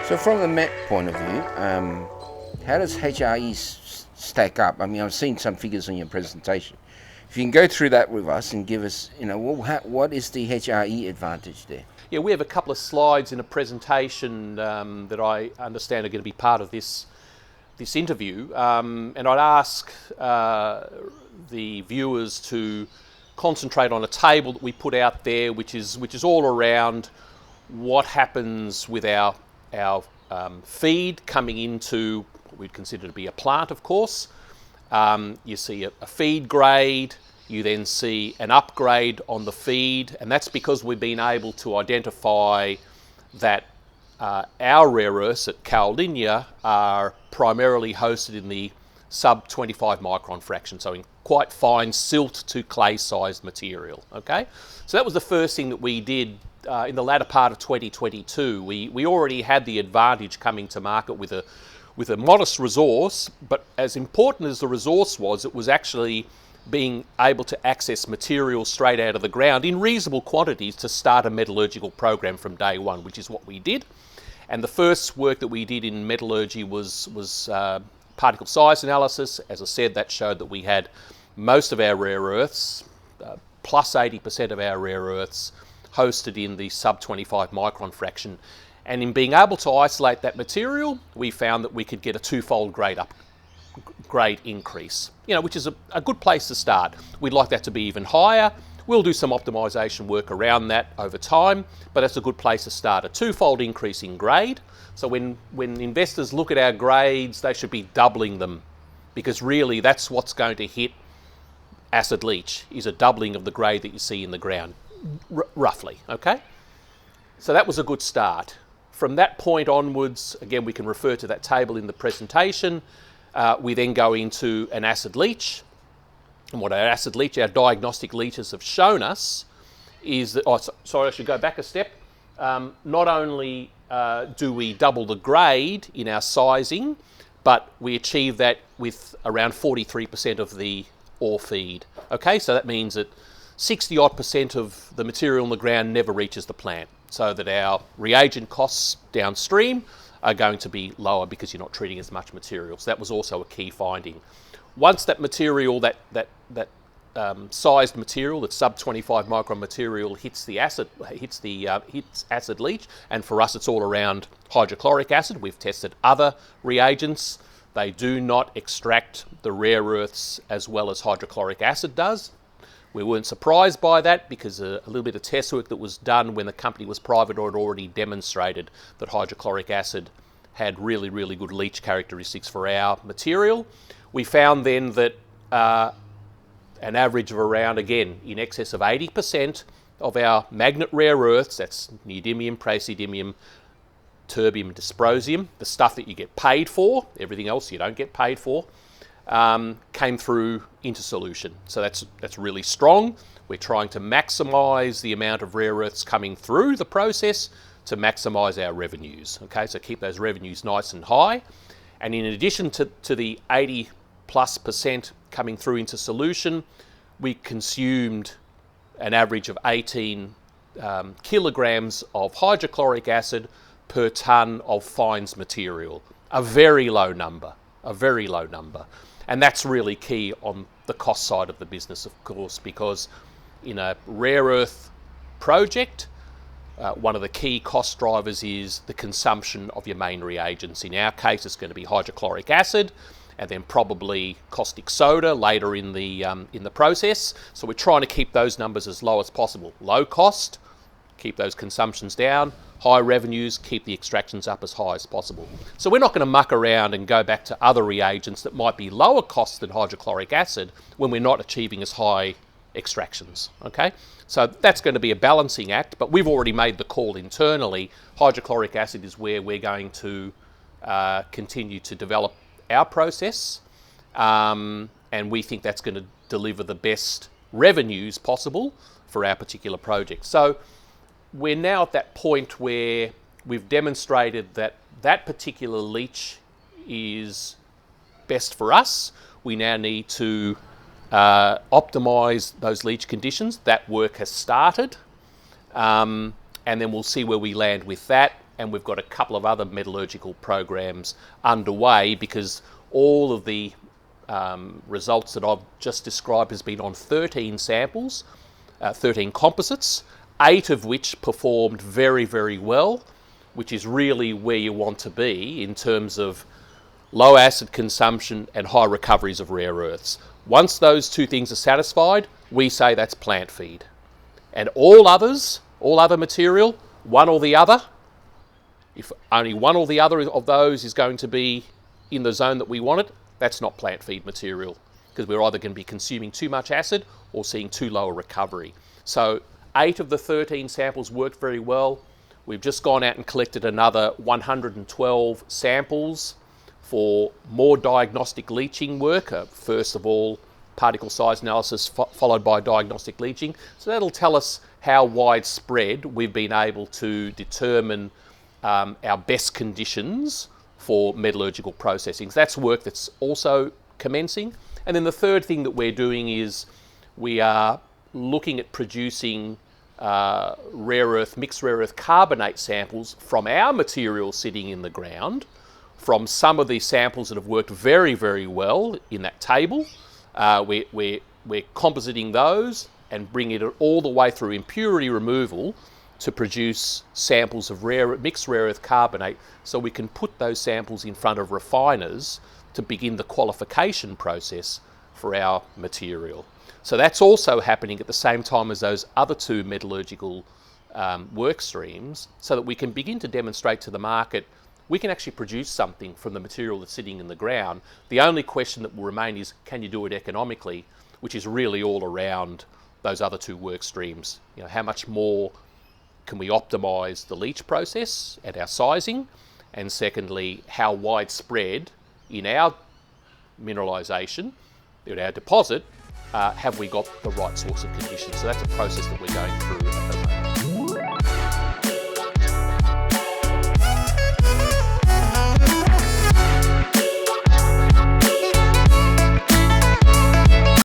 So from the met point of view, how does HRE stack up? I mean, I've seen some figures on your presentation. If you can go through that with us and give us, what is the HRE advantage there? Yeah, we have a couple of slides in a presentation that I understand are going to be part of this interview, and I'd ask the viewers to concentrate on a table that we put out there, which is all around what happens with our feed coming into what we'd consider to be a plant, of course. You see a feed grade, you then see an upgrade on the feed, and that's because we've been able to identify that our rare earths at Caolinia are primarily hosted in the sub 25 micron fraction, so in quite fine silt to clay sized material. Okay, so that was the first thing that we did in the latter part of 2022. We already had the advantage coming to market with a modest resource, but as important as the resource was, it was actually being able to access material straight out of the ground in reasonable quantities to start a metallurgical program from day one, which is what we did. And the first work that we did in metallurgy was particle size analysis. As I said, that showed that we had most of our rare earths, plus 80% of our rare earths, hosted in the sub 25 micron fraction. And in being able to isolate that material, we found that we could get a twofold grade increase, which is a good place to start. We'd like that to be even higher. We'll do some optimization work around that over time, but that's a good place to start. A twofold increase in grade. So when investors look at our grades, they should be doubling them, because really that's what's going to hit acid leach, is a doubling of the grade that you see in the ground, roughly, okay? So that was a good start. From that point onwards, again, we can refer to that table in the presentation. We then go into an acid leach. And what our diagnostic leaches have shown us is that, I should go back a step. Not only do we double the grade in our sizing, but we achieve that with around 43% of the ore feed. Okay, so that means that 60% of the material in the ground never reaches the plant, so that our reagent costs downstream are going to be lower because you're not treating as much material. So that was also a key finding. Once that material, that sized material, that sub 25 micron material hits acid leach, and for us it's all around hydrochloric acid. We've tested other reagents. They do not extract the rare earths as well as hydrochloric acid does. We weren't surprised by that, because a little bit of test work that was done when the company was private had already demonstrated that hydrochloric acid had really, really good leach characteristics for our material. We found then that an average of around, again, in excess of 80% of our magnet rare earths, that's neodymium, praseodymium, terbium, dysprosium, the stuff that you get paid for, everything else you don't get paid for, came through into solution. So that's really strong. We're trying to maximise the amount of rare earths coming through the process to maximise our revenues. Okay, so keep those revenues nice and high. And in addition to the 80+% coming through into solution, we consumed an average of 18 kilograms of hydrochloric acid per tonne of fines material. A very low number. And that's really key on the cost side of the business, of course, because in a rare earth project, one of the key cost drivers is the consumption of your main reagents. In our case, it's going to be hydrochloric acid, and then probably caustic soda later in the process. So we're trying to keep those numbers as low as possible. Low cost, keep those consumptions down. High revenues, keep the extractions up as high as possible. So we're not going to muck around and go back to other reagents that might be lower cost than hydrochloric acid when we're not achieving as high extractions. Okay, so that's going to be a balancing act, but we've already made the call internally. Hydrochloric acid is where we're going to continue to develop our process, and we think that's going to deliver the best revenues possible for our particular project. So we're now at that point where we've demonstrated that that particular leach is best for us. We now need to optimise those leach conditions. That work has started, and then we'll see where we land with that. and we've got a couple of other metallurgical programs underway, because all of the results that I've just described has been on 13 samples, 13 composites, 8 of which performed very, very well, which is really where you want to be in terms of low acid consumption and high recoveries of rare earths. Once those two things are satisfied, we say that's plant feed. And all other material, one or the other, if only one or the other of those is going to be in the zone that we want it, that's not plant feed material, because we're either going to be consuming too much acid or seeing too low a recovery. So 8 of the 13 samples worked very well. We've just gone out and collected another 112 samples for more diagnostic leaching work. First of all, particle size analysis followed by diagnostic leaching. So that'll tell us how widespread we've been able to determine our best conditions for metallurgical processing. So that's work that's also commencing. And then the third thing that we're doing is we are looking at producing mixed rare earth carbonate samples from our material sitting in the ground, from some of these samples that have worked very, very well in that table. We're compositing those and bringing it all the way through impurity removal to produce samples of mixed rare earth carbonate, so we can put those samples in front of refiners to begin the qualification process for our material. So that's also happening at the same time as those other 2 metallurgical work streams, so that we can begin to demonstrate to the market we can actually produce something from the material that's sitting in the ground. The only question that will remain is, can you do it economically, which is really all around those other 2 work streams. You know, how much more can we optimise the leach process and our sizing, and secondly, how widespread in our mineralisation, in our deposit, have we got the right sorts of conditions. So that's a process that we're going through at the moment.